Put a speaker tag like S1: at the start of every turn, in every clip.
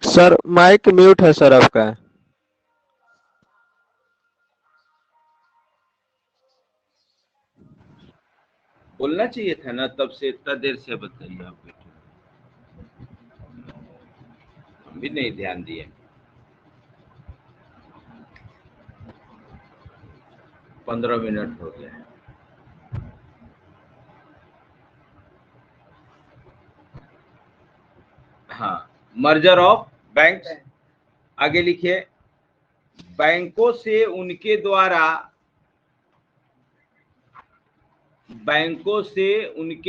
S1: Sir mic mute है sir आपका।
S2: बोलना चाहिए था ना, तब से इतना देर से बताइए आप बैठे, हम भी नहीं ध्यान दिए। 15 मिनट हो गए। हाँ, मर्जर ऑफ बैंक्स, आगे लिखिए। बैंकों से उनके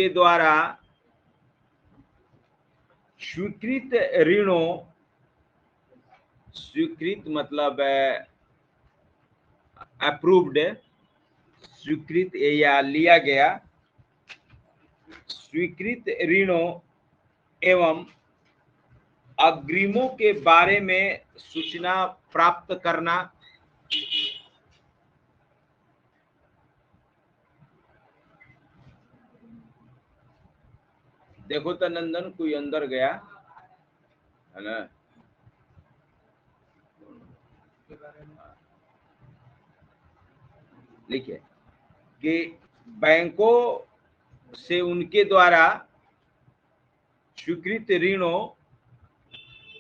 S2: द्वारा स्वीकृत ऋणों, स्वीकृत मतलब अप्रूव्ड, स्वीकृत या लिया गया, स्वीकृत ऋणों एवं अग्रिमों के बारे में सूचना प्राप्त करना। देखो तो नंदन, कोई अंदर गया है ना। लिखिए कि बैंकों से उनके द्वारा स्वीकृत ऋणों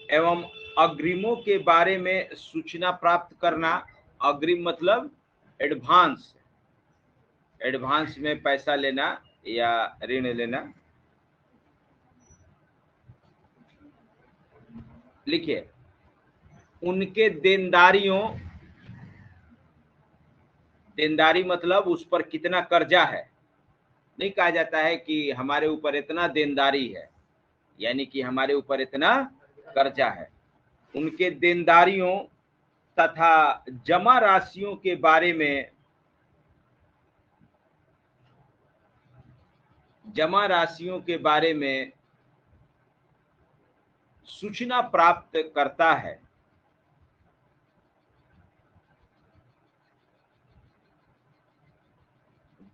S2: एवं अग्रिमों के बारे में सूचना प्राप्त करना। अग्रिम मतलब एडवांस, एडवांस में पैसा लेना या ऋण लेना। लिखिए उनके देनदारियों, देनदारी मतलब उस पर कितना कर्जा है। नहीं कहा जाता है कि हमारे ऊपर इतना देनदारी है, यानी कि हमारे ऊपर इतना कर्जा है। उनके देनदारियों तथा जमा राशियों के बारे में, जमा राशियों के बारे में सूचना प्राप्त करता है।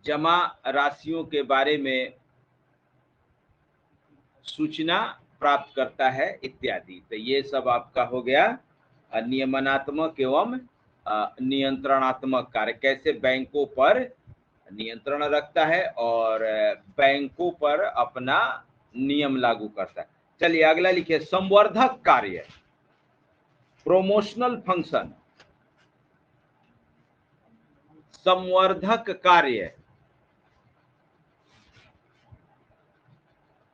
S2: जमा राशियों के बारे में सूचना प्राप्त करता है इत्यादि। तो ये सब आपका हो गया नियमनात्मक एवं नियंत्रणात्मक कार्य, कैसे बैंकों पर नियंत्रण रखता है और बैंकों पर अपना नियम लागू करता है। चलिए अगला लिखिए, संवर्धक कार्य, प्रोमोशनल फंक्शन। संवर्धक कार्य,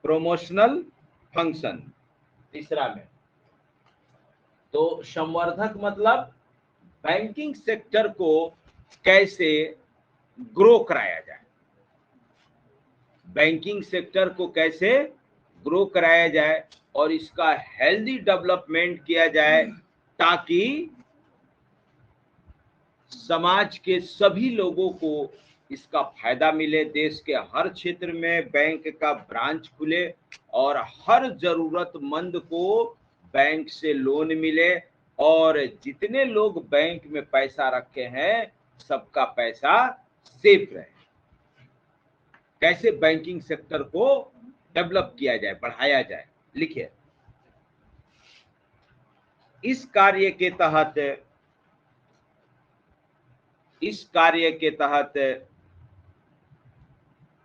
S2: प्रोमोशनल फंक्शन तीसरा में। तो संवर्धक मतलब बैंकिंग सेक्टर को कैसे ग्रो कराया जाए, बैंकिंग सेक्टर को कैसे ग्रो कराया जाए और इसका हेल्दी डेवलपमेंट किया जाए, ताकि समाज के सभी लोगों को इसका फायदा मिले। देश के हर क्षेत्र में बैंक का ब्रांच खुले और हर जरूरतमंद को बैंक से लोन मिले, और जितने लोग बैंक में पैसा रखे हैं सबका पैसा सेफ रहे। कैसे बैंकिंग सेक्टर को डेवलप किया जाए, बढ़ाया जाए। लिखिए इस कार्य के तहत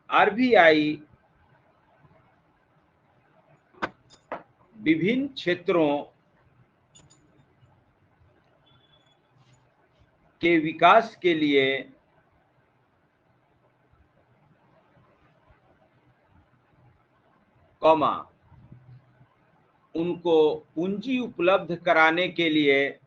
S2: आरबीआई विभिन्न क्षेत्रों के विकास के लिए कॉमा उनको पूंजी उपलब्ध कराने के लिए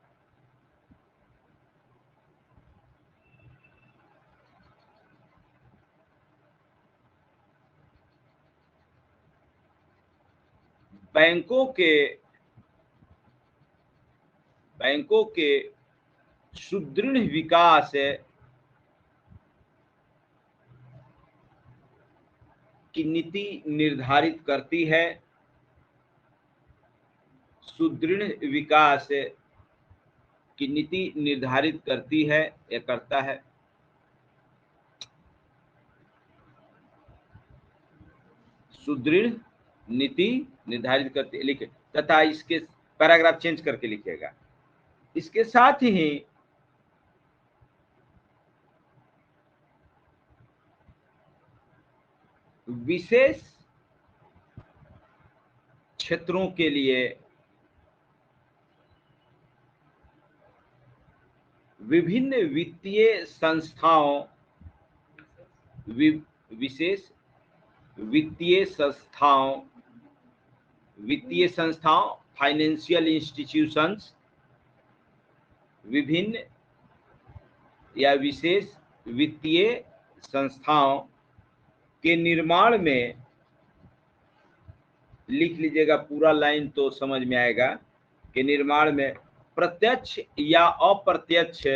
S2: बैंकों के सुदृढ़ विकास की नीति निर्धारित करती है। सुदृढ़ विकास की नीति निर्धारित करती है या करता है। सुदृढ़ नीति निर्धारित करती है, लिखे तथा इसके पैराग्राफ चेंज करके लिखिएगा। इसके साथ ही विशेष क्षेत्रों के लिए विभिन्न वित्तीय संस्थाओं विशेष वित्तीय संस्थाओं फाइनेंशियल इंस्टीट्यूशंस विभिन्न या विशेष वित्तीय संस्थाओं के निर्माण में, लिख लीजिएगा पूरा लाइन तो समझ में आएगा, के निर्माण में प्रत्यक्ष या अप्रत्यक्ष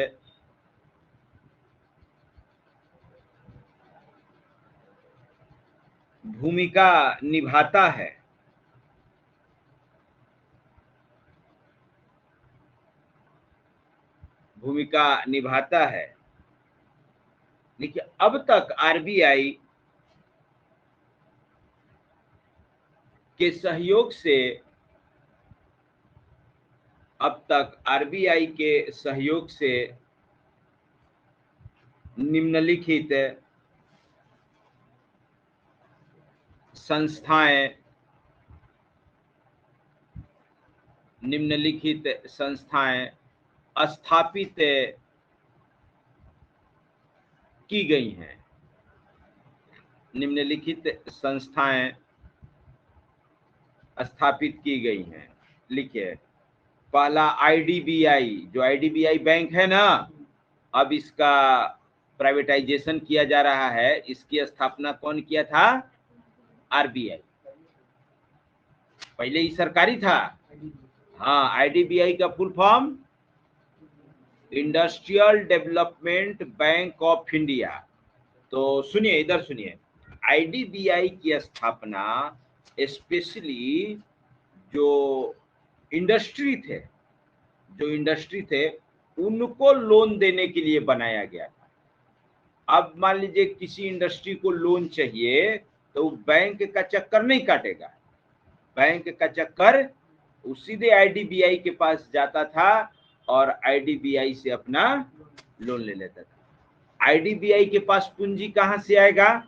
S2: भूमिका निभाता है। देखिए, अब तक आरबीआई के सहयोग से निम्नलिखित संस्थाएं स्थापित की गई हैं। लिखिए, पहला आईडीबीआई, जो आईडीबीआई बैंक है ना, अब इसका प्राइवेटाइजेशन किया जा रहा है। इसकी स्थापना कौन किया था? आरबीआई। पहले ही सरकारी था। हाँ, आईडीबीआई का full form industrial development bank of India. तो सुनिए, इधर सुनिए, आईडीबीआई की स्थापना स्पेशली जो इंडस्ट्री थे उनको लोन देने के लिए बनाया गया था। अब मान लीजिए किसी इंडस्ट्री को लोन चाहिए तो बैंक का चक्कर नहीं काटेगा। बैंक का चक्कर सीधे आईडीबीआई के पास जाता था और आईडीबीआई से अपना लोन ले लेता था। आईडीबीआई के पास पूंजी कहां से आएगा?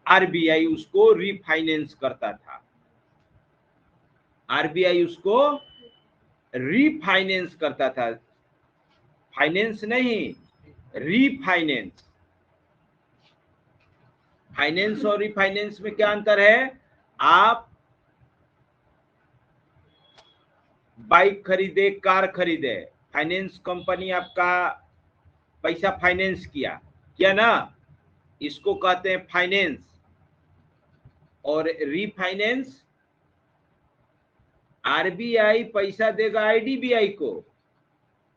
S2: आरबीआई उसको रीफाइनेंस करता था। आरबीआई उसको रीफाइनेंस करता था, फाइनेंस नहीं, रीफाइनेंस। फाइनेंस और रीफाइनेंस में क्या अंतर है? आप बाइक खरीदे, कार खरीदे, फाइनेंस कंपनी आपका पैसा फाइनेंस किया ना, इसको कहते हैं फाइनेंस। और रीफाइनेंस, आरबीआई पैसा देगा आईडीबीआई को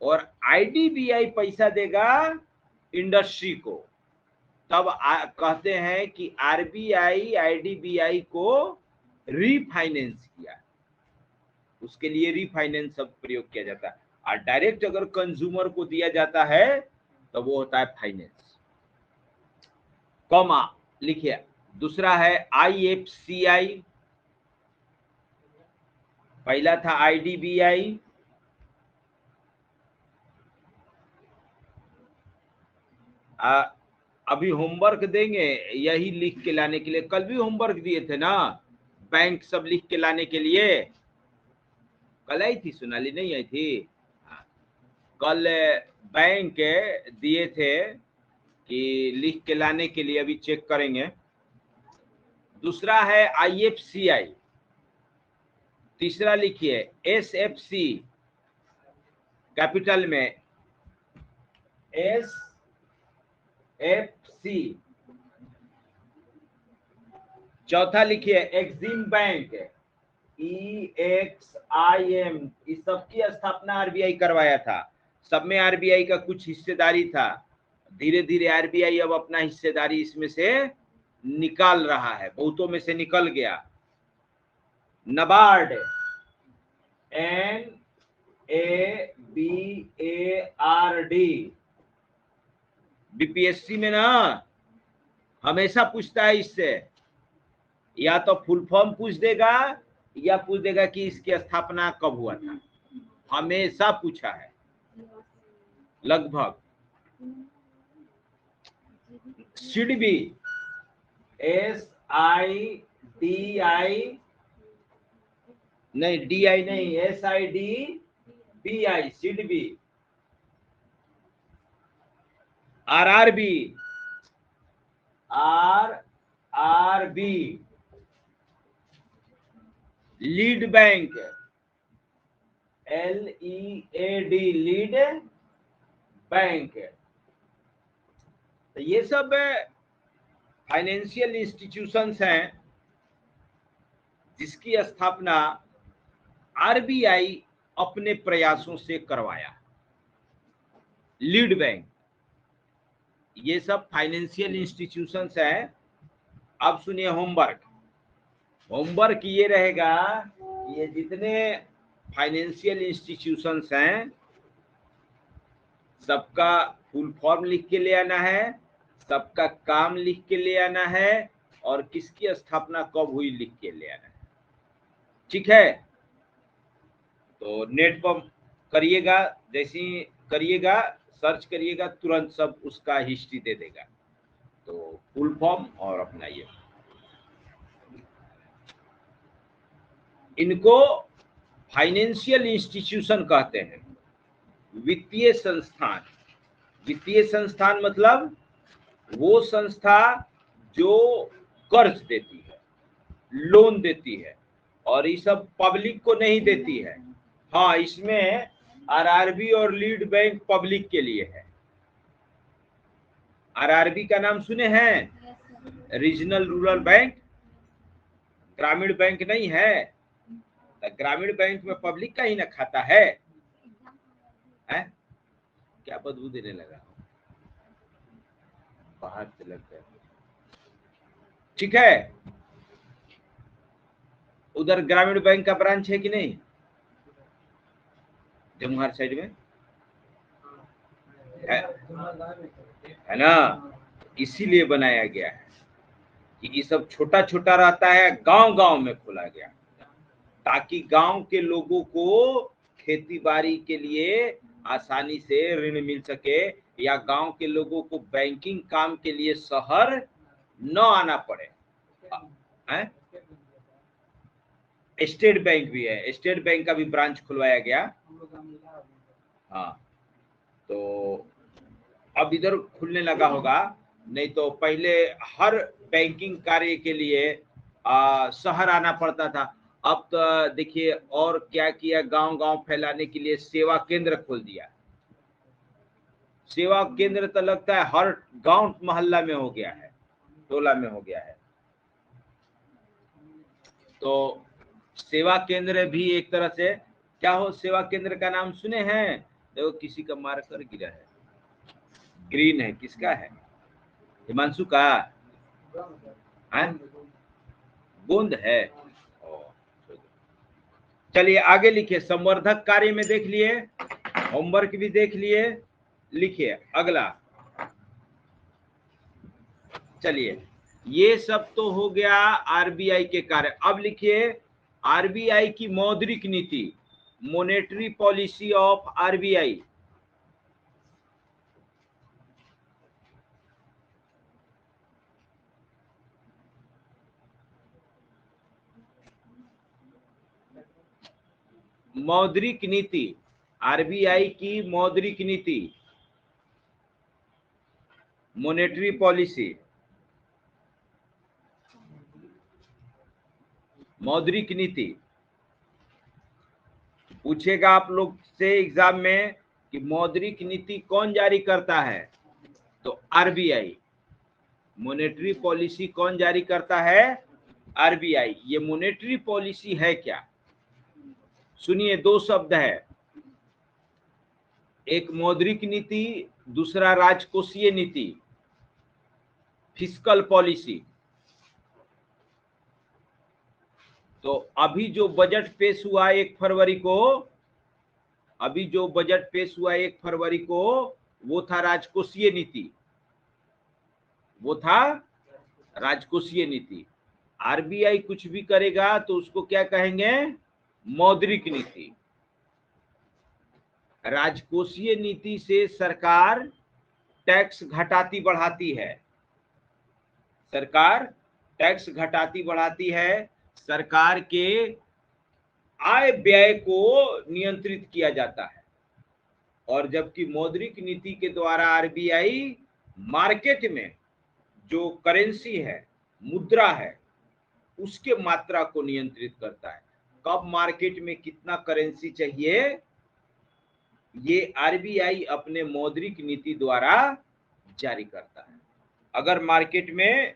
S2: और आईडीबीआई पैसा देगा इंडस्ट्री को। तब कहते हैं कि आरबीआई आईडीबीआई को रीफाइनेंस किया। उसके लिए रीफाइनेंस शब्द प्रयोग किया जाता है। और डायरेक्ट अगर कंज्यूमर को दिया जाता है तो वो होता है फाइनेंस। कॉमा लिखिए। दूसरा है आईएफसीआई, पहला था आईडीबीआई, अभी होमवर्क देंगे यही लिख के लाने के लिए। कल भी होमवर्क दिए थे ना, बैंक सब लिख के लाने के लिए। कल आई थी सोनाली? नहीं आई थी। कल बैंक दिए थे कि लिख के लाने के लिए, अभी चेक करेंगे। दूसरा है आईएफसीआई। तीसरा लिखिए एसएफसी, कैपिटल में एसएफसी। चौथा लिखिए एक्सिम बैंक, EXIM। इस सब की स्थापना आरबीआई करवाया था। सब में आरबीआई का कुछ हिस्सेदारी था। धीरे धीरे आरबीआई अब अपना हिस्सेदारी इसमें से निकाल रहा है, बहुतों में से निकल गया। नबार्ड, NABARD, बीपीएससी में ना हमेशा पूछता है इससे, या तो फुल फॉर्म पूछ देगा या पूछ देगा कि इसकी स्थापना कब हुआ था, हमेशा पूछा है लगभग। सिडबी, SIDI नहीं, DI नहीं, SIDBI, SIDBI. RRB, lead bank, LEAD, lead bank. तो ये सब फाइनेंशियल इंस्टीट्यूशंस हैं जिसकी स्थापना RBI अपने प्रयासों से करवाया। लीड बैंक, ये सब फाइनेंशियल इंस्टीट्यूशंस हैं। अब सुनिए होमवर्क। होमवर्क ये रहेगा, ये जितने फाइनेंशियल इंस्टीट्यूशंस हैं सबका फुल फॉर्म लिख के ले आना है, सबका काम लिख के ले आना है, और किसकी स्थापना कब हुई लिख के ले आना है। ठीक है, तो नेट पर करिएगा, जैसे ही करिएगा सर्च करिएगा तुरंत सब उसका हिस्ट्री दे देगा। तो फुल फॉर्म और अपनाइए। इनको फाइनेंशियल इंस्टीट्यूशन कहते हैं, वित्तीय संस्थान। वित्तीय संस्थान मतलब वो संस्था जो कर्ज देती है, लोन देती है, और ये सब पब्लिक को नहीं देती है। हाँ, इसमें RRB और लीड बैंक पब्लिक के लिए है। RRB का नाम सुने हैं? रीजनल रूरल बैंक, ग्रामीण बैंक नहीं है। ग्रामीण बैंक में पब्लिक का ही ना खाता है? क्या बदबू देने लगा, बाहर से लगता है। ठीक है, उधर ग्रामीण बैंक का ब्रांच है कि नहीं? जमुहार साइड में है ना, इसीलिए बनाया गया है कि ये सब छोटा छोटा रहता है, गांव गांव में खोला गया ताकि गांव के लोगों को खेती बाड़ी के लिए आसानी से ऋण मिल सके, या गांव के लोगों को बैंकिंग काम के लिए शहर न आना पड़े। स्टेट बैंक भी है, स्टेट बैंक का भी ब्रांच खुलवाया गया। हाँ, तो अब इधर खुलने लगा होगा, नहीं तो पहले हर बैंकिंग कार्य के लिए शहर आना पड़ता था। अब तो देखिए और क्या किया, गांव गांव फैलाने के लिए सेवा केंद्र खोल दिया। सेवा केंद्र तो लगता है हर गांव मोहल्ला में हो गया है, टोला में हो गया है। तो सेवा केंद्र भी एक तरह से क्या हो, सेवा केंद्र का नाम सुने हैं? देखो किसी का मार्कर गिरा है, ग्रीन है, किसका है? हिमांशु का है? बूंद है। चलिए आगे लिखिए, संवर्धक कार्य में देख लिए, होमवर्क भी देख लिए, लिखिए अगला। चलिए, ये सब तो हो गया RBI के कार्य। अब लिखिए RBI की मौद्रिक नीति, मॉनेटरी पॉलिसी ऑफ RBI। मौद्रिक नीति, RBI की मौद्रिक नीति, मॉनेटरी पॉलिसी, मौद्रिक नीति। पूछेगा आप लोग से एग्जाम में कि मौद्रिक नीति कौन जारी करता है, तो RBI। मॉनेटरी पॉलिसी कौन जारी करता है? RBI। ये मॉनेटरी पॉलिसी है क्या? सुनिए, दो शब्द है, एक मौद्रिक नीति, दूसरा राजकोषीय नीति, फिस्कल पॉलिसी। तो अभी जो बजट पेश हुआ 1 फरवरी को, अभी जो बजट पेश हुआ 1 फरवरी को, वो था राजकोषीय नीति, वो था राजकोषीय नीति। आरबीआई कुछ भी करेगा तो उसको क्या कहेंगे? मौद्रिक नीति। राजकोषीय नीति से सरकार टैक्स घटाती बढ़ाती है, सरकार टैक्स घटाती बढ़ाती है, सरकार के आय व्यय को नियंत्रित किया जाता है। और जबकि मौद्रिक नीति के द्वारा आरबीआई मार्केट में जो करेंसी है, मुद्रा है, उसके मात्रा को नियंत्रित करता है। कब मार्केट में कितना करेंसी चाहिए, ये आरबीआई अपने मौद्रिक नीति द्वारा जारी करता है। अगर मार्केट में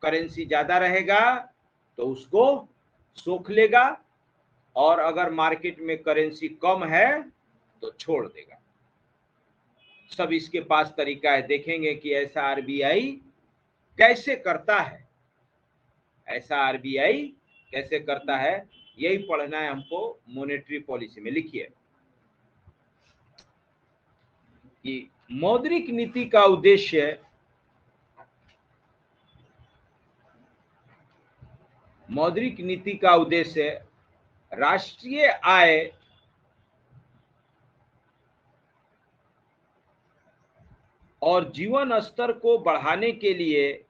S2: करेंसी ज्यादा रहेगा तो उसको सोख लेगा, और अगर मार्केट में करेंसी कम है तो छोड़ देगा। सब इसके पास तरीका है। देखेंगे कि ऐसा आरबीआई कैसे करता है, ऐसा आरबीआई कैसे करता है, यही पढ़ना है हमको मॉनेटरी पॉलिसी में। लिखिए कि मौद्रिक नीति का उद्देश्य राष्ट्रीय आय और जीवन स्तर को बढ़ाने के लिए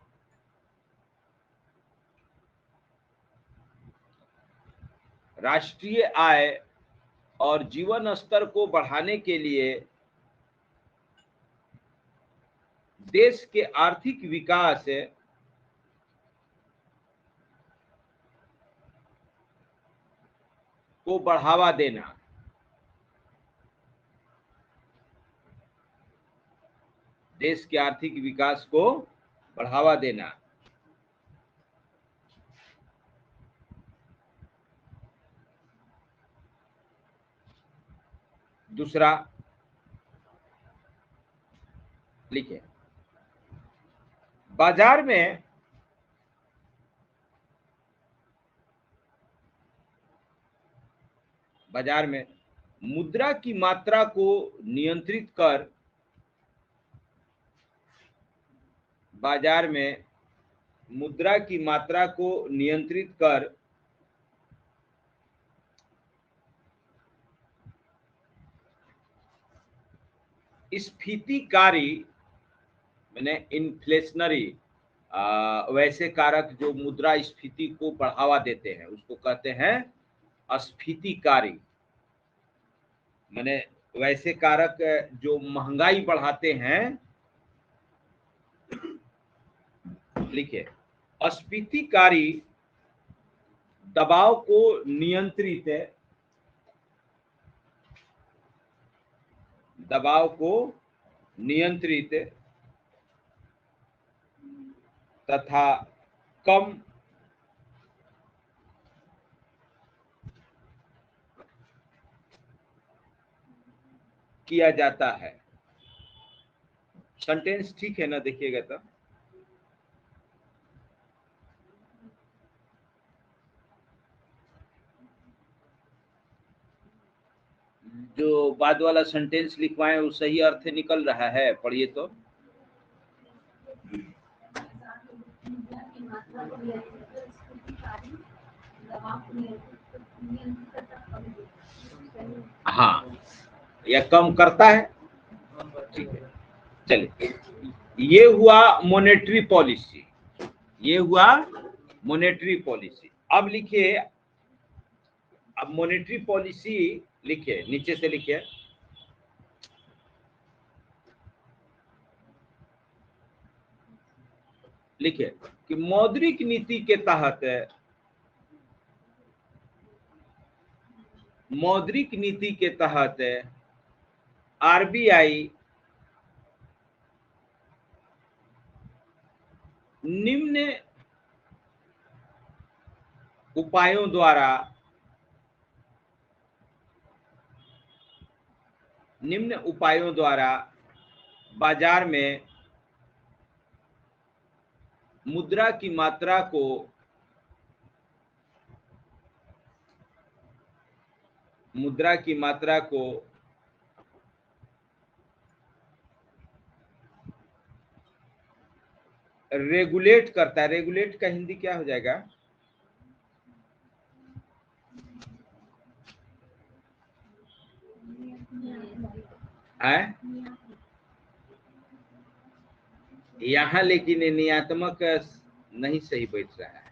S2: राष्ट्रीय आय और जीवन स्तर को बढ़ाने के लिए देश के आर्थिक विकास को बढ़ावा देना। देश के आर्थिक विकास को बढ़ावा देना। दूसरा लिखे, बाजार में मुद्रा की मात्रा को नियंत्रित कर, बाजार में मुद्रा की मात्रा को नियंत्रित कर स्फीतिकारी माने इन्फ्लेशनरी वैसे कारक जो मुद्रा स्फीति को बढ़ावा देते हैं उसको कहते हैं अस्फीतिकारी। माने वैसे कारक जो महंगाई बढ़ाते हैं, लिखिए अस्फीतिकारी दबाव को नियंत्रित तथा कम किया जाता है। सेंटेंस ठीक है ना? देखिएगा तो जो बाद वाला सेंटेंस लिखवाए वो सही अर्थ निकल रहा है, पढ़िए तो। हाँ, या कम करता है। ठीक है, चलिए ये हुआ मॉनेटरी पॉलिसी, ये हुआ मॉनेटरी पॉलिसी। अब लिखिए, अब मॉनेटरी पॉलिसी लिखिए, नीचे से लिखिए, लिखिए कि मौद्रिक नीति के तहत आरबीआई निम्न उपायों द्वारा बाजार में मुद्रा की मात्रा को रेगुलेट करता है, रेगुलेट का हिंदी क्या हो जाएगा? है यहाँ, लेकिन नियात्मक नहीं सही बैठ रहा है।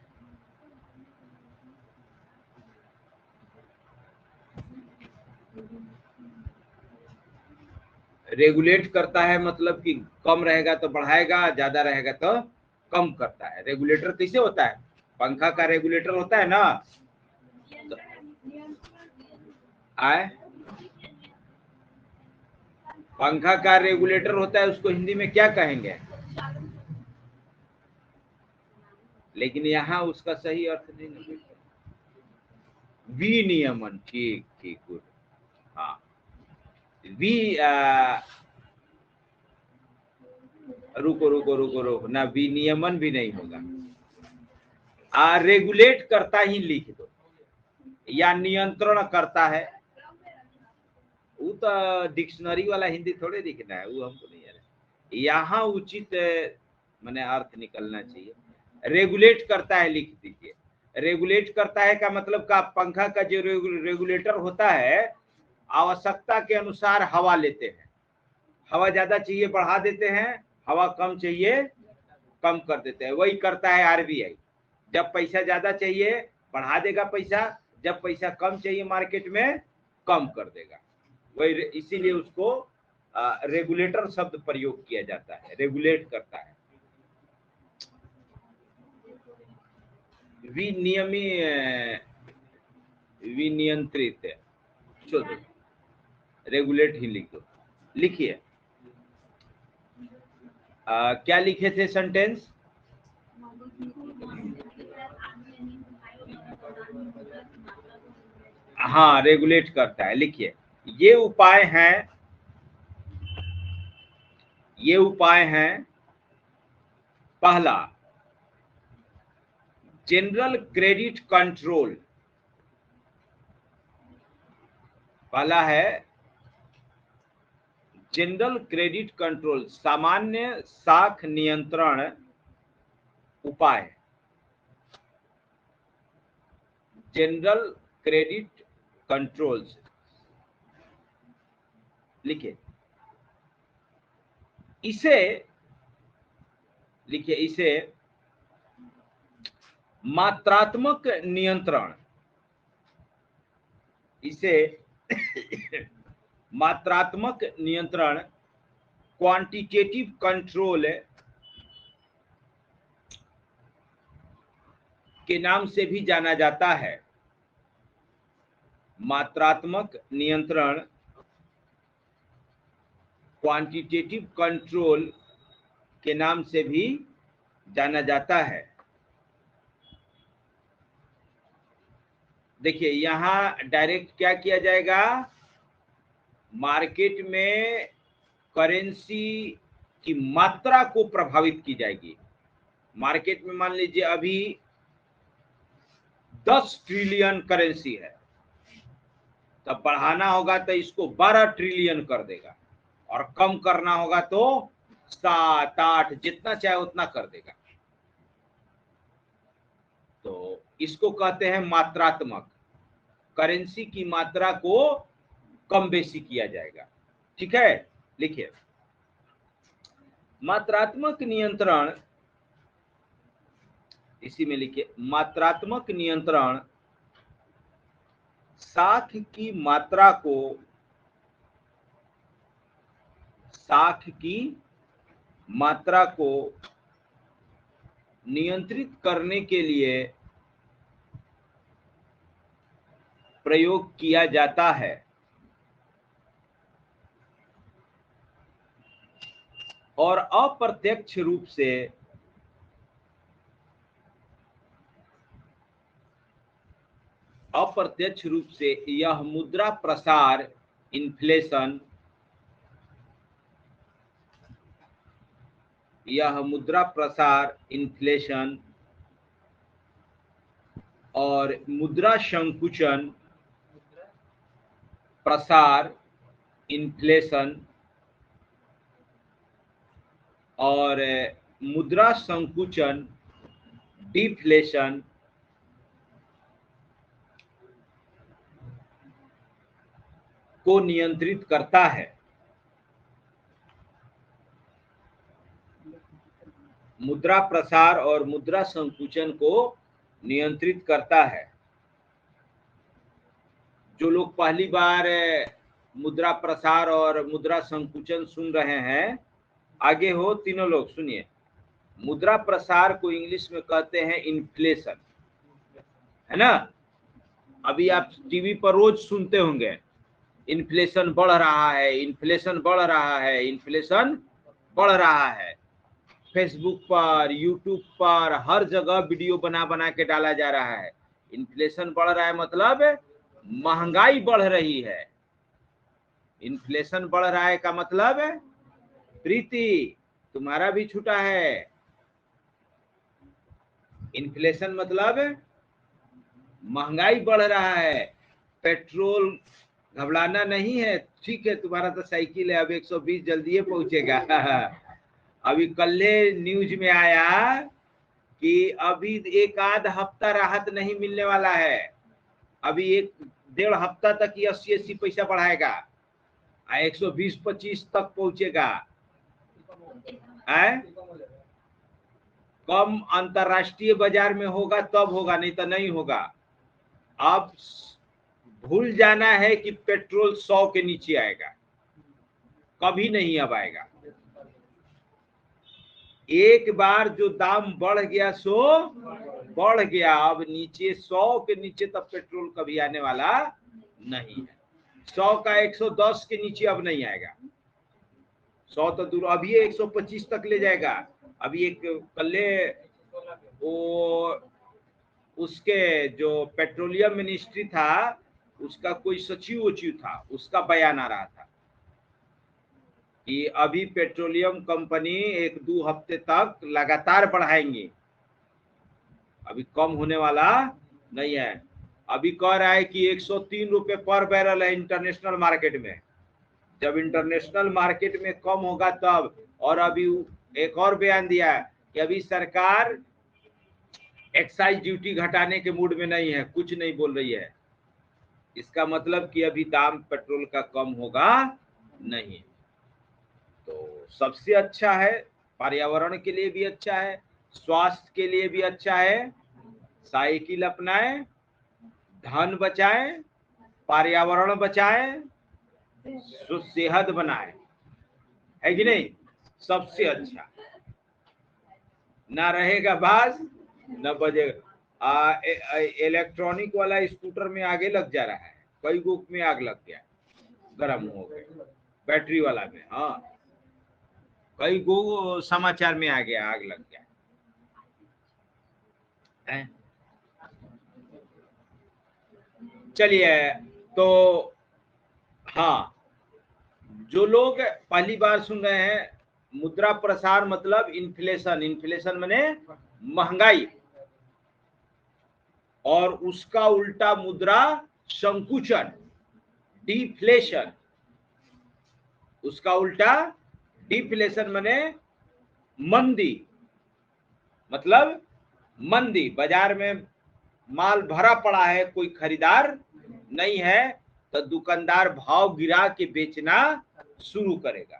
S2: रेगुलेट करता है मतलब कि कम रहेगा तो बढ़ाएगा, ज्यादा रहेगा तो कम करता है। रेगुलेटर कैसे होता है? पंखा का रेगुलेटर होता है ना, तो आए पंखा का रेगुलेटर होता है, उसको हिंदी में क्या कहेंगे? लेकिन यहाँ उसका सही अर्थ नहीं है। विनियमन, ठीक ठीक, गुड। हाँ, रुको रुको रुको रुको ना, विनियमन भी नहीं होगा। रेगुलेट करता ही लिख दो, या नियंत्रण करता है। वो तो डिक्शनरी वाला हिंदी थोड़े लिखना है, वो हमको नहीं आ रहा। यहाँ उचित मैंने अर्थ निकलना चाहिए। रेगुलेट करता है लिख दीजिए। रेगुलेट करता है का मतलब का पंखा का जो रेगुलेटर होता है, आवश्यकता के अनुसार हवा लेते हैं। हवा ज्यादा चाहिए बढ़ा देते हैं, हवा कम चाहिए कम कर देते हैं। वही करता है आरबीआई। जब पैसा ज्यादा चाहिए बढ़ा देगा पैसा, जब पैसा कम चाहिए मार्केट में कम कर देगा। वही, इसीलिए उसको रेगुलेटर शब्द प्रयोग किया जाता है, रेगुलेट करता है। विनियमी विनियंत्रित, चलो रेगुलेट ही लिख दो। लिखिए, क्या लिखे थे सेंटेंस? हाँ, रेगुलेट करता है। लिखिए, ये उपाय हैं, ये उपाय हैं। पहला, जनरल क्रेडिट कंट्रोल। पहला है जनरल क्रेडिट कंट्रोल, सामान्य साख नियंत्रण उपाय। जनरल क्रेडिट कंट्रोल्स लिखिए। इसे लिखिए, इसे मात्रात्मक नियंत्रण, इसे मात्रात्मक नियंत्रण, क्वांटिटेटिव कंट्रोल के नाम से भी जाना जाता है। मात्रात्मक नियंत्रण, क्वांटिटेटिव कंट्रोल के नाम से भी जाना जाता है। देखिए, यहां डायरेक्ट क्या किया जाएगा? मार्केट में करेंसी की मात्रा को प्रभावित की जाएगी। मार्केट में मान लीजिए अभी 10 ट्रिलियन करेंसी है, तब बढ़ाना होगा तो इसको 12 ट्रिलियन कर देगा, और कम करना होगा तो 7 8 जितना चाहे उतना कर देगा। तो इसको कहते हैं मात्रात्मक। करेंसी की मात्रा को कम बेसी किया जाएगा। ठीक है, लिखिए, मात्रात्मक नियंत्रण, इसी में लिखिए, मात्रात्मक नियंत्रण साख की मात्रा को, साख की मात्रा को नियंत्रित करने के लिए प्रयोग किया जाता है, और अप्रत्यक्ष रूप से यह मुद्रा प्रसार, इन्फ्लेशन, यह मुद्रा प्रसार, इन्फ्लेशन और मुद्रा संकुचन, प्रसार, इन्फ्लेशन और मुद्रा संकुचन, डिफ्लेशन को नियंत्रित करता है। मुद्रा प्रसार और मुद्रा संकुचन को नियंत्रित करता है। जो लोग पहली बार मुद्रा प्रसार और मुद्रा संकुचन सुन रहे हैं, आगे हो तीनों लोग सुनिए। मुद्रा प्रसार को इंग्लिश में कहते हैं इन्फ्लेशन, है ना। अभी आप टीवी पर रोज सुनते होंगे, इन्फ्लेशन बढ़ रहा है, इन्फ्लेशन बढ़ रहा है, इन्फ्लेशन बढ़ रहा है। फेसबुक पर, यूट्यूब पर हर जगह वीडियो बना बना के डाला जा रहा है। इन्फ्लेशन बढ़ रहा है मतलब महंगाई बढ़ रही है। इन्फ्लेशन बढ़ रहा है का मतलब प्रीति तुम्हारा भी छूटा है। इन्फ्लेशन मतलब महंगाई बढ़ रहा है। पेट्रोल घबराना नहीं है, ठीक है, तुम्हारा तो साइकिल है, अब 120 जल्दी पहुंचेगा। अभी कल न्यूज में आया कि अभी एक आध हफ्ता राहत नहीं मिलने वाला है। अभी 1-1.5 हफ्ता तक ये 80 पैसा बढ़ाएगा, 120-25 तक पहुंचेगा। कम अंतरराष्ट्रीय बाजार में होगा तब होगा, नहीं तो नहीं होगा। अब भूल जाना है कि पेट्रोल 100 के नीचे आएगा, कभी नहीं अब आएगा। एक बार जो दाम बढ़ गया सो बढ़ गया, अब नीचे 100 के नीचे तब पेट्रोल कभी आने वाला नहीं है। 100 का 110 के नीचे अब नहीं आएगा। 100 तो दूर, अभी 125 तक ले जाएगा। अभी एक कल्ले वो उसके जो पेट्रोलियम मिनिस्ट्री था उसका कोई सचिव था, उसका बयान आ रहा था कि अभी पेट्रोलियम कंपनी 1-2 हफ्ते तक लगातार बढ़ाएंगे, अभी कम होने वाला नहीं है। अभी कह रहा है कि 103 रुपए पर बैरल है इंटरनेशनल मार्केट में। जब इंटरनेशनल मार्केट में कम होगा तब। और अभी एक और बयान दिया है कि अभी सरकार एक्साइज ड्यूटी घटाने के मूड में नहीं है, कुछ नहीं बोल रही है। इसका मतलब कि अभी दाम पेट्रोल का कम होगा नहीं। तो सबसे अच्छा है, पर्यावरण के लिए भी अच्छा है, स्वास्थ्य के लिए भी अच्छा है। साइकिल अपनाएं, धन बचाएं, पर्यावरण बचाएं, सेहत बनाएं, है कि नहीं। सबसे अच्छा, ना रहेगा बाज न बजेगा। इलेक्ट्रॉनिक वाला स्कूटर में आगे लग जा रहा है, कई गुक में आग लग गया, गर्म हो गया। बैटरी वाला में, हाँ, कई गो समाचार में आ गया, आग लग गया है। चलिए, तो हाँ, जो लोग पहली बार सुन रहे हैं, मुद्रा प्रसार मतलब इन्फ्लेशन, इन्फ्लेशन माने महंगाई, और उसका उल्टा मुद्रा संकुचन, डिफ्लेशन। उसका उल्टा डिफ्लेशन माने मंदी, मतलब मंदी, बाजार में माल भरा पड़ा है, कोई खरीदार नहीं है, तो दुकानदार भाव गिरा के बेचना शुरू करेगा।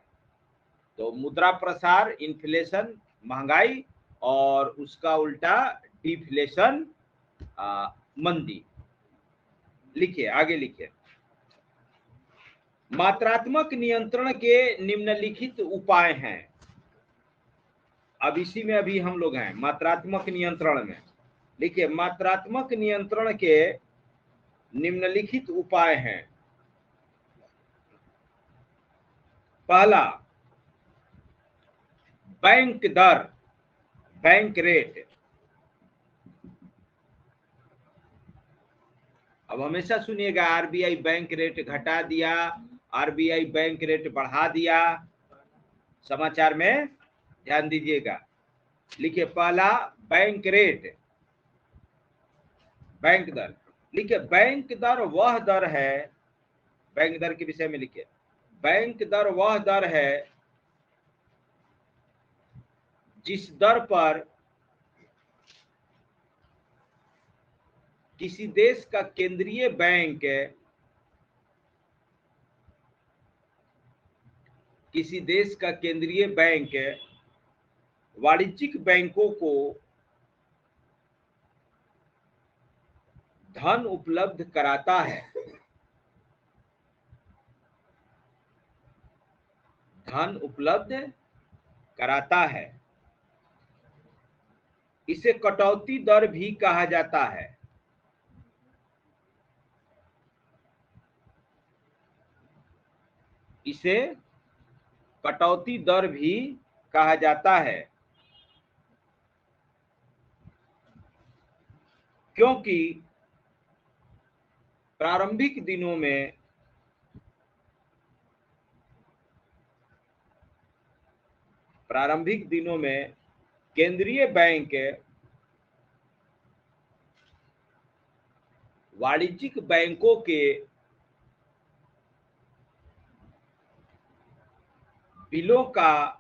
S2: तो मुद्रा प्रसार इन्फ्लेशन, महंगाई, और उसका उल्टा डिफ्लेशन, मंदी। लिखिए, आगे लिखिए। मात्रात्मक नियंत्रण के निम्नलिखित उपाय हैं। अब इसी में अभी हम लोग हैं, मात्रात्मक नियंत्रण में। देखिए, मात्रात्मक नियंत्रण के निम्नलिखित उपाय हैं। पहला, बैंक दर, बैंक रेट। अब हमेशा सुनिएगा, आरबीआई बैंक रेट घटा दिया, आरबीआई बैंक रेट बढ़ा दिया, समाचार में ध्यान दीजिएगा। लिखिए, पहला बैंक रेट, बैंक दर। लिखिए, बैंक दर वह दर है, बैंक दर के विषय में लिखिए, बैंक दर वह दर है जिस दर पर किसी देश का केंद्रीय बैंक वाणिज्यिक बैंकों को धन उपलब्ध कराता है, इसे कटौती दर भी कहा जाता है। इसे कटौती दर भी कहा जाता है क्योंकि प्रारंभिक दिनों में केंद्रीय बैंक वाणिज्यिक बैंकों के बिलों का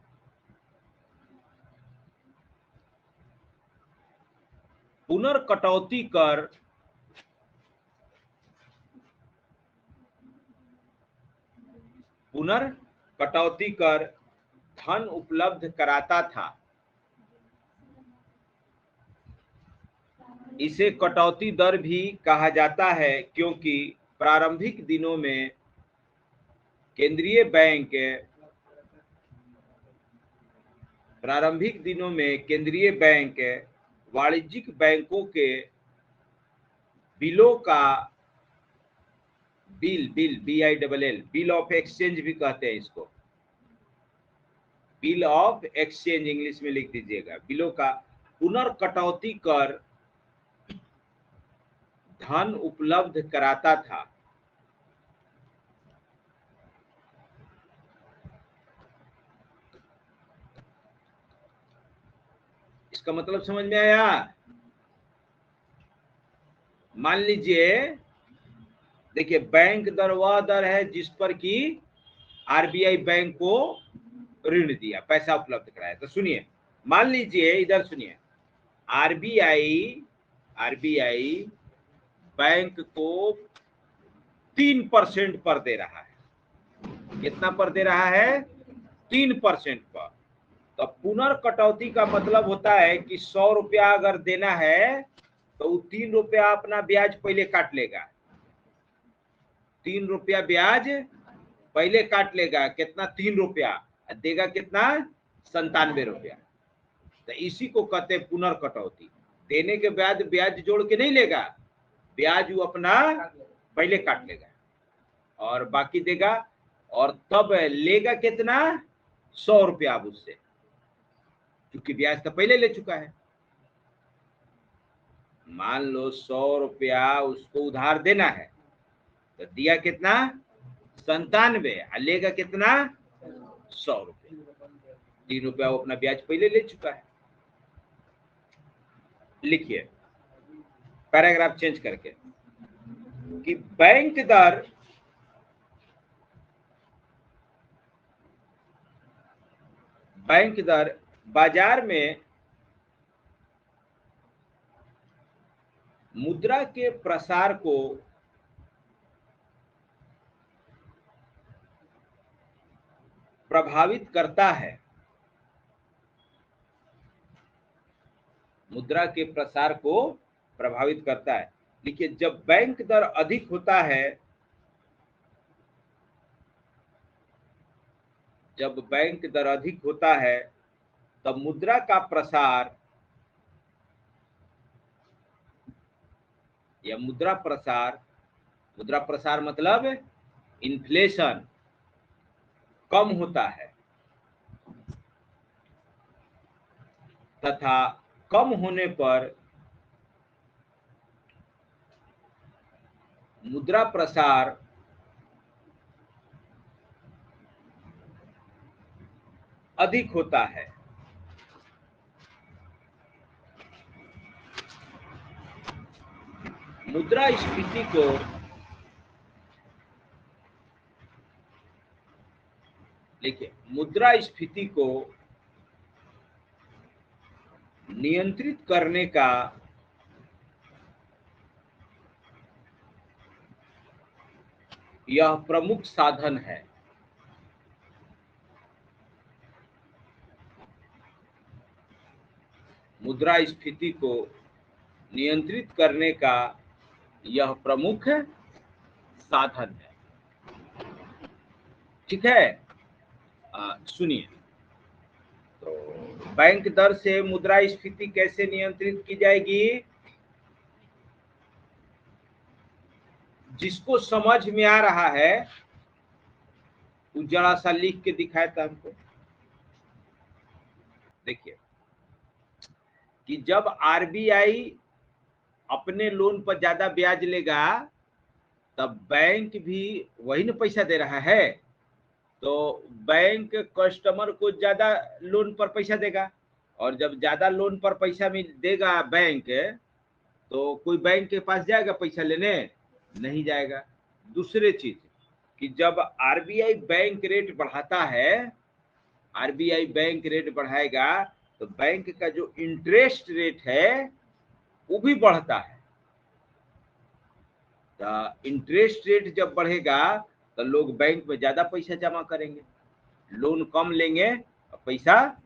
S2: पुनर्कटौती कर धन उपलब्ध कराता था। इसे कटौती दर भी कहा जाता है क्योंकि प्रारंभिक दिनों में केंद्रीय बैंक वाणिज्यिक बैंकों के बिलों का बिल ऑफ एक्सचेंज भी कहते हैं इसको, बिल ऑफ एक्सचेंज इंग्लिश में लिख दीजिएगा, बिलों का पुनर्कटौती कर धन उपलब्ध कराता था। इसका मतलब समझ में आया? मान लीजिए, देखिए, बैंक दर वह दर है जिस पर कि आरबीआई बैंक को ऋण दिया, पैसा उपलब्ध कराया। तो सुनिए, मान लीजिए, इधर सुनिए, आरबीआई बैंक को 3% पर दे रहा है। कितना पर दे रहा है? 3% पर। तो पुनर्कटौती का मतलब होता है कि 100 रुपया अगर देना है तो 3 रुपया अपना ब्याज पहले काट लेगा। 3 रुपया ब्याज पहले काट लेगा। कितना? 3 रुपया। देगा कितना? 97 रुपया। तो इसी को कहते हैं पुनर्कटौती। देने के बाद ब्याज जोड़ के नहीं लेगा, ब्याज वो अपना पहले काट लेगा और बाकी देगा, और तब लेगा कितना? 100 रुपया अब उससे, क्योंकि ब्याज तो पहले ले चुका है। मान लो 100 रुपया उसको उधार देना है, तो दिया कितना? 97, लेगा कितना? 100 रुपया। 3 रुपया वो अपना ब्याज पहले ले चुका है। लिखिए पैराग्राफ चेंज करके कि बैंक दर बाजार में मुद्रा के प्रसार को प्रभावित करता है। मुद्रा के प्रसार को प्रभावित करता है। देखिए, जब बैंक दर अधिक होता है, तब मुद्रा का प्रसार या मुद्रा प्रसार मतलब इन्फ्लेशन कम होता है, तथा कम होने पर मुद्रा प्रसार अधिक होता है। मुद्रास्फीति को देखिए, मुद्रास्फीति को नियंत्रित करने का यह प्रमुख साधन है। मुद्रास्फीति को नियंत्रित करने का यह प्रमुख साधन है। ठीक है, सुनिए। तो बैंक दर से मुद्रास्फीति कैसे नियंत्रित की जाएगी? जिसको समझ में आ रहा है वो जरा सा लिख के दिखाया था हमको। देखिए कि जब आरबीआई अपने लोन पर ज्यादा ब्याज लेगा तब बैंक भी वही ना पैसा दे रहा है, तो बैंक कस्टमर को ज्यादा लोन पर पैसा देगा, और जब ज्यादा लोन पर पैसा देगा बैंक, तो कोई बैंक के पास जाएगा पैसा लेने? नहीं जाएगा। दूसरे चीज कि जब आरबीआई बैंक रेट बढ़ाता है, आरबीआई बैंक रेट बढ़ाएगा तो बैंक का जो इंटरेस्ट रेट है वो भी बढ़ता है। तो इंटरेस्ट रेट जब बढ़ेगा तो लोग बैंक में ज्यादा पैसा जमा करेंगे, लोन कम लेंगे, पैसा,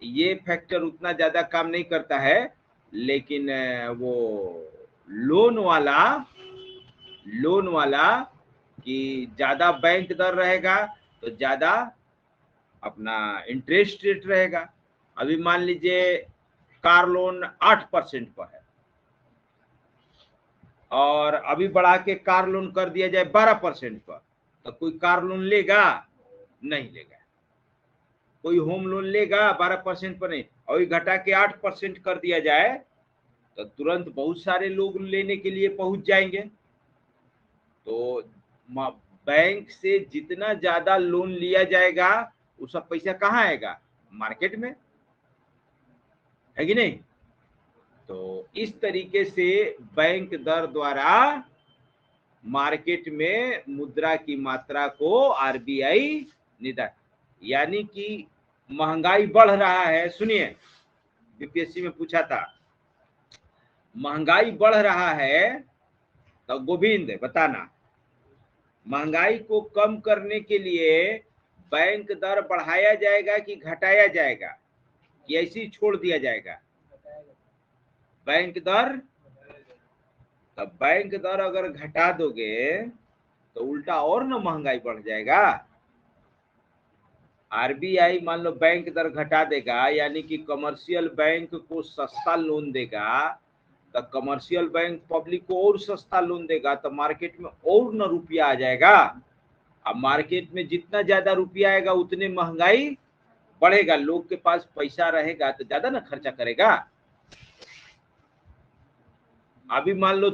S2: ये फैक्टर उतना ज्यादा काम नहीं करता है, लेकिन वो लोन वाला कि ज्यादा बैंक दर रहेगा तो ज्यादा अपना इंटरेस्ट रेट रहेगा। अभी मान लीजिए कार लोन 8% पर है और अभी बढ़ा के कार लोन कर दिया जाए 12% पर, तो कोई कार लोन लेगा? नहीं लेगा। कोई होम लोन लेगा 12% पर? नहीं। और घटा के 8% कर दिया जाए तो तुरंत बहुत सारे लोग लेने के लिए पहुंच जाएंगे। तो बैंक से जितना ज्यादा लोन लिया जाएगा वो सब पैसा कहाँ आएगा? मार्केट में, है कि नहीं? तो इस तरीके से बैंक दर द्वारा मार्केट में मुद्रा की मात्रा को आरबीआई निर्धारित, यानी कि महंगाई बढ़ रहा है। सुनिए, बीपीएससी में पूछा था, महंगाई बढ़ रहा है तो गोविंद बताना, महंगाई को कम करने के लिए बैंक दर बढ़ाया जाएगा कि घटाया जाएगा, कि ऐसे ही छोड़ दिया जाएगा? बैंक दर, तब बैंक दर अगर घटा दोगे तो उल्टा और ना महंगाई बढ़ जाएगा। आरबीआई मान लो बैंक दर घटा देगा, यानी कि कमर्शियल बैंक को सस्ता लोन देगा, तो कमर्शियल बैंक पब्लिक को और सस्ता लोन देगा, तो मार्केट में और न रुपया आ जाएगा। अब मार्केट में जितना ज्यादा रुपया आएगा उतने महंगाई बढ़ेगा, लोग के पास पैसा रहेगा तो ज्यादा ना खर्चा करेगा। अभी मान लो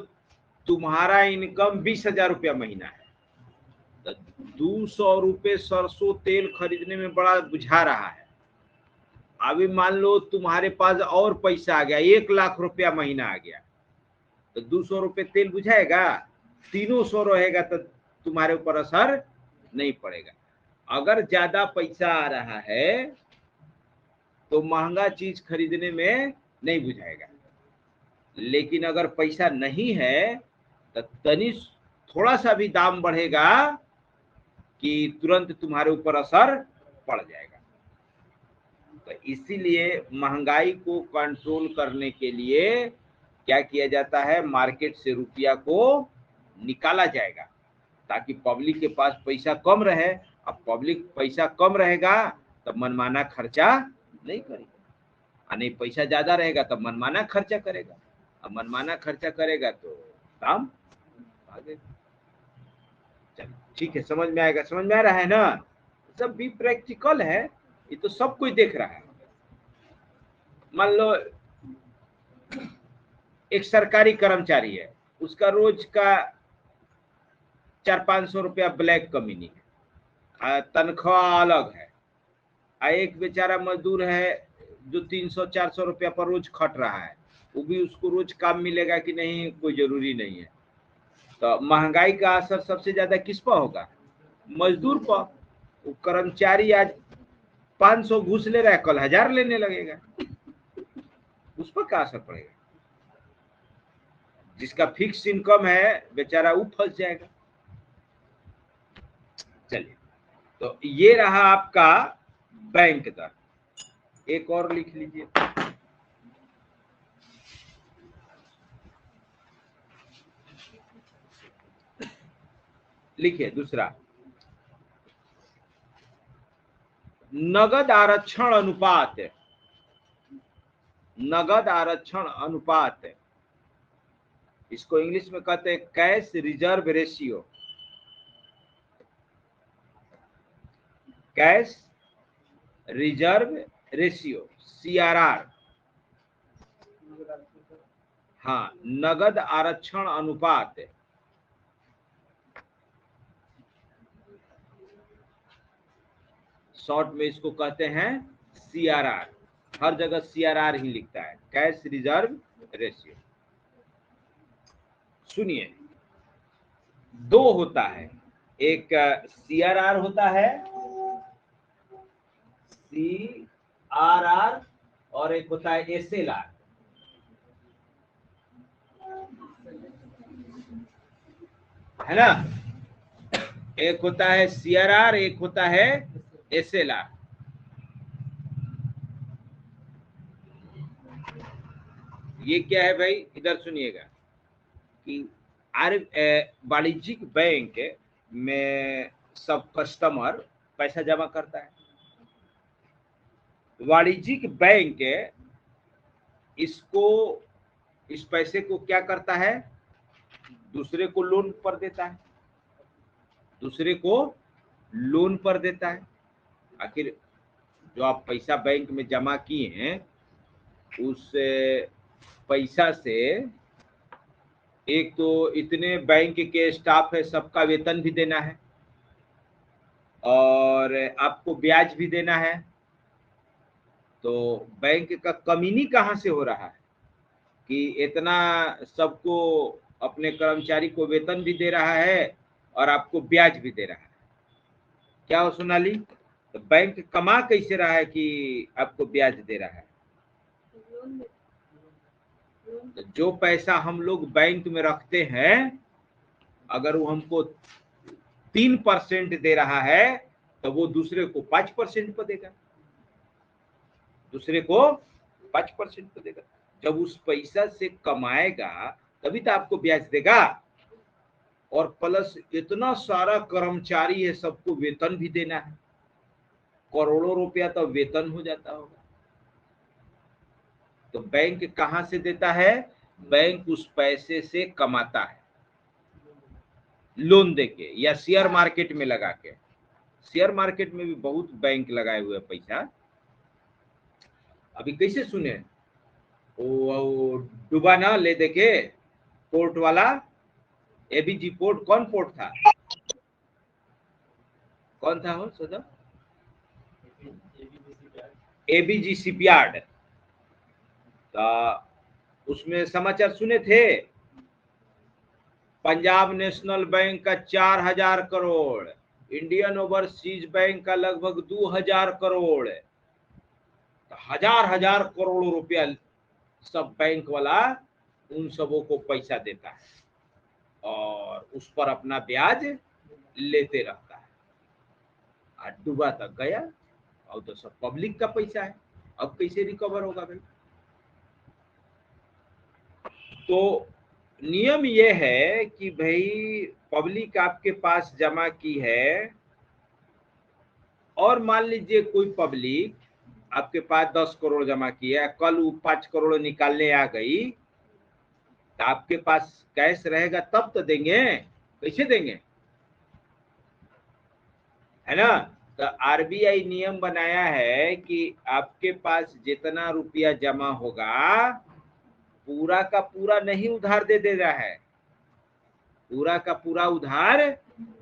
S2: तुम्हारा इनकम 20,000 रुपया महीना है, तो 200 रुपये सरसों तेल खरीदने में बड़ा बुझा रहा है। अभी मान लो तुम्हारे पास और पैसा आ गया, 1 लाख रुपया महीना आ गया, तो 200 रुपये तेल बुझाएगा? 300 रहेगा तो तुम्हारे ऊपर असर नहीं पड़ेगा। अगर ज्यादा पैसा आ रहा है तो महंगा चीज खरीदने में नहीं बुझाएगा, लेकिन अगर पैसा नहीं है तो तनी थोड़ा सा भी दाम बढ़ेगा कि तुरंत तुम्हारे ऊपर असर पड़ जाएगा। तो इसीलिए महंगाई को कंट्रोल करने के लिए क्या किया जाता है? मार्केट से रुपया को निकाला जाएगा ताकि पब्लिक के पास पैसा कम रहे। अब पब्लिक पैसा कम रहेगा तब मनमाना खर्चा नहीं करेगा, नहीं पैसा ज्यादा रहेगा तब मनमाना खर्चा करेगा, अब मनमाना खर्चा करेगा तो दाम भागेगा। चलो ठीक है, समझ में आएगा? समझ में आ रहा है ना? सब भी प्रैक्टिकल है, ये तो सब कोई देख रहा है। मान लो एक सरकारी कर्मचारी है, उसका रोज का 400-500 रुपया ब्लैक कमीनी है, तनख्वाह अलग है। एक बेचारा मजदूर है जो 300-400 रुपया पर रोज खट रहा है, वो भी उसको रोज काम मिलेगा कि नहीं कोई जरूरी नहीं है। तो महंगाई का असर सबसे ज्यादा किस पर होगा? मजदूर पर। वो कर्मचारी आज 500 घूस ले रहा है, कल 1000 लेने लगेगा। उस पर क्या असर पड़ेगा? जिसका फिक्स इनकम है बेचारा वो फंस जाएगा। चलिए, तो ये रहा आपका बैंक दर। एक और लिख लीजिए, लिखिए दूसरा, नगद आरक्षण अनुपात। नगद आरक्षण अनुपात, इसको इंग्लिश में कहते हैं cash reserve ratio. Cash reserve ratio, CRR। हाँ, नगद आरक्षण अनुपात। शॉर्ट में इसको कहते हैं CRR। हर जगह CRR ही लिखता है, कैश रिजर्व रेशियो। सुनिए, दो होता है, एक CRR होता है, CRR, और एक होता है SLR। है ना? एक होता है CRR, एक होता है SLR। ये क्या है भाई, इधर सुनिएगा कि वाणिज्यिक बैंक में सब कस्टमर पैसा जमा करता है। वाणिज्यिक बैंक इसको, इस पैसे को क्या करता है, दूसरे को लोन पर देता है, दूसरे को लोन पर देता है। आखिर जो आप पैसा बैंक में जमा किए हैं, उस पैसा से एक तो इतने बैंक के स्टाफ है, सबका वेतन भी देना है और आपको ब्याज भी देना है। तो बैंक का कमीनी कहाँ से हो रहा है कि इतना सबको, अपने कर्मचारी को वेतन भी दे रहा है और आपको ब्याज भी दे रहा है? क्या हो सोनाली, तो बैंक कमा कैसे रहा है कि आपको ब्याज दे रहा है? तो जो पैसा हम लोग बैंक में रखते हैं, अगर वो हमको 3% दे रहा है तो वो दूसरे को 5% पर देगा, दूसरे को 5% पर देगा। जब उस पैसा से कमाएगा तभी तो आपको ब्याज देगा। और प्लस इतना सारा कर्मचारी है, सबको वेतन भी देना है, करोड़ों रुपया तो वेतन हो जाता होगा। तो बैंक कहां से देता है? बैंक उस पैसे से कमाता है, लोन देके या शेयर मार्केट में लगा के। शेयर मार्केट में भी बहुत बैंक लगाए हुए पैसा। अभी कैसे सुने, वो डूबा ना ले देके पोर्ट वाला, एबीजी पोर्ट, कौन पोर्ट था, कौन था वो सदा, एबीजी शिपयार्ड। उसमें समाचार सुने थे, पंजाब नेशनल बैंक का 4000 करोड़, इंडियन ओवरसीज बैंक का लगभग 2000 करोड़, तो हजार करोड़ रुपया सब बैंक वाला उन सबों को पैसा देता है और उस पर अपना ब्याज लेते रहता है। आज डूबा तक गया और तो सब पब्लिक का पैसा है, अब कैसे रिकवर होगा भाई? तो नियम ये है कि भाई पब्लिक आपके पास जमा की है, और मान लीजिए कोई पब्लिक आपके पास 10 करोड़ जमा किया, कल वो 5 करोड़ निकालने आ गई, तो आपके पास कैश रहेगा तब तो देंगे, कैसे देंगे? है ना? तो आरबीआई नियम बनाया है कि आपके पास जितना रुपया जमा होगा, पूरा का पूरा नहीं उधार दे देना है, पूरा का पूरा उधार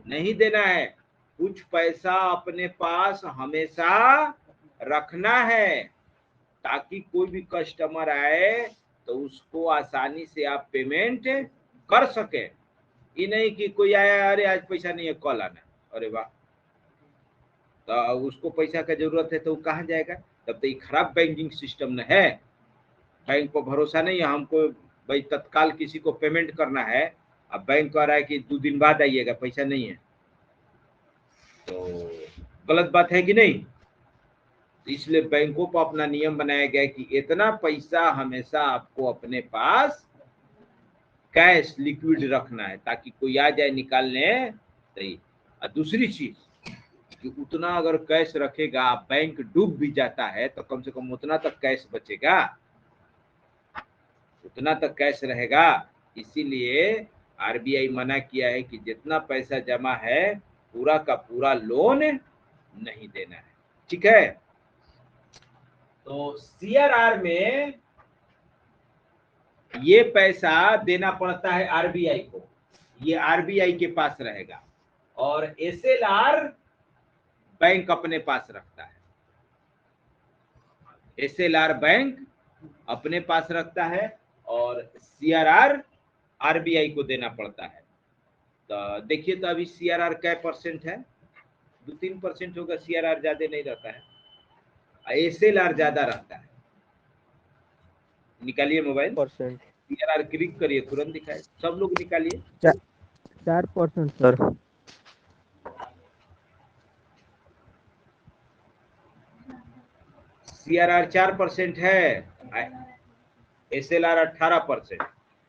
S2: नहीं देना है, कुछ पैसा अपने पास हमेशा रखना है, ताकि कोई भी कस्टमर आए तो उसको आसानी से आप पेमेंट कर सके। ये नहीं कि कोई आया, अरे आज पैसा नहीं है कल आना, अरे वाह, तो उसको पैसा का जरूरत है तो वो कहाँ जाएगा? तब तो ये खराब बैंकिंग सिस्टम न है। बैंक पर भरोसा नहीं है हमको, भाई तत्काल किसी को पेमेंट करना है, अब बैंक कह रहा है कि 2 दिन बाद आइएगा, पैसा नहीं है, तो गलत बात है कि नहीं। इसलिए बैंकों पर अपना नियम बनाया गया कि इतना पैसा हमेशा आपको अपने पास कैश लिक्विड रखना है, ताकि कोई आ जाए निकालने सही। और दूसरी चीज कि उतना अगर कैश रखेगा, बैंक डूब भी जाता है तो कम से कम उतना तक कैश बचेगा, उतना तक कैश रहेगा। इसीलिए आरबीआई मना किया है कि जितना पैसा जमा है पूरा का पूरा लोन नहीं देना है, ठीक है। तो सीआरआर में ये पैसा देना पड़ता है आरबीआई को, ये आरबीआई के पास रहेगा, और एसएलआर बैंक अपने पास रखता है, एसएलआर बैंक अपने पास रखता है, और सीआरआर आरबीआई को देना पड़ता है। तो देखिए तो अभी सीआरआर क्या परसेंट है, 2-3% होगा, सीआरआर ज्यादा नहीं रहता है, एसएलआर ज्यादा रहता है। निकालिए मोबाइल,
S1: %
S2: सीआरआर क्लिक करिए, तुरंत दिखाए, सब लोग निकालिए।
S1: 4% सर।
S2: सीआरआर 4% है, एसएलआर 18%,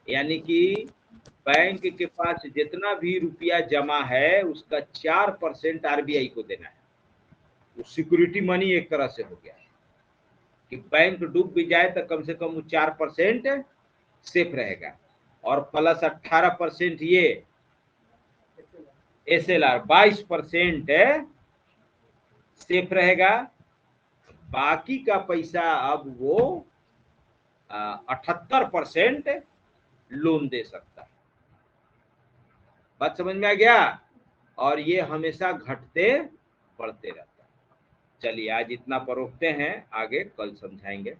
S2: यानी कि बैंक के पास जितना भी रुपया जमा है उसका 4% आरबीआई को देना है। तो सिक्योरिटी मनी एक तरह से हो गया कि बैंक डूब भी जाए तो कम से कम 4% सेफ रहेगा, और प्लस 18% ये एसएलआर 22% सेफ रहेगा। बाकी का पैसा अब वो 78% लोन दे सकता है। बात समझ में आ गया, और ये हमेशा घटते बढ़ते रहता है। चलिए आज इतना पर रोकते हैं, आगे कल समझाएंगे।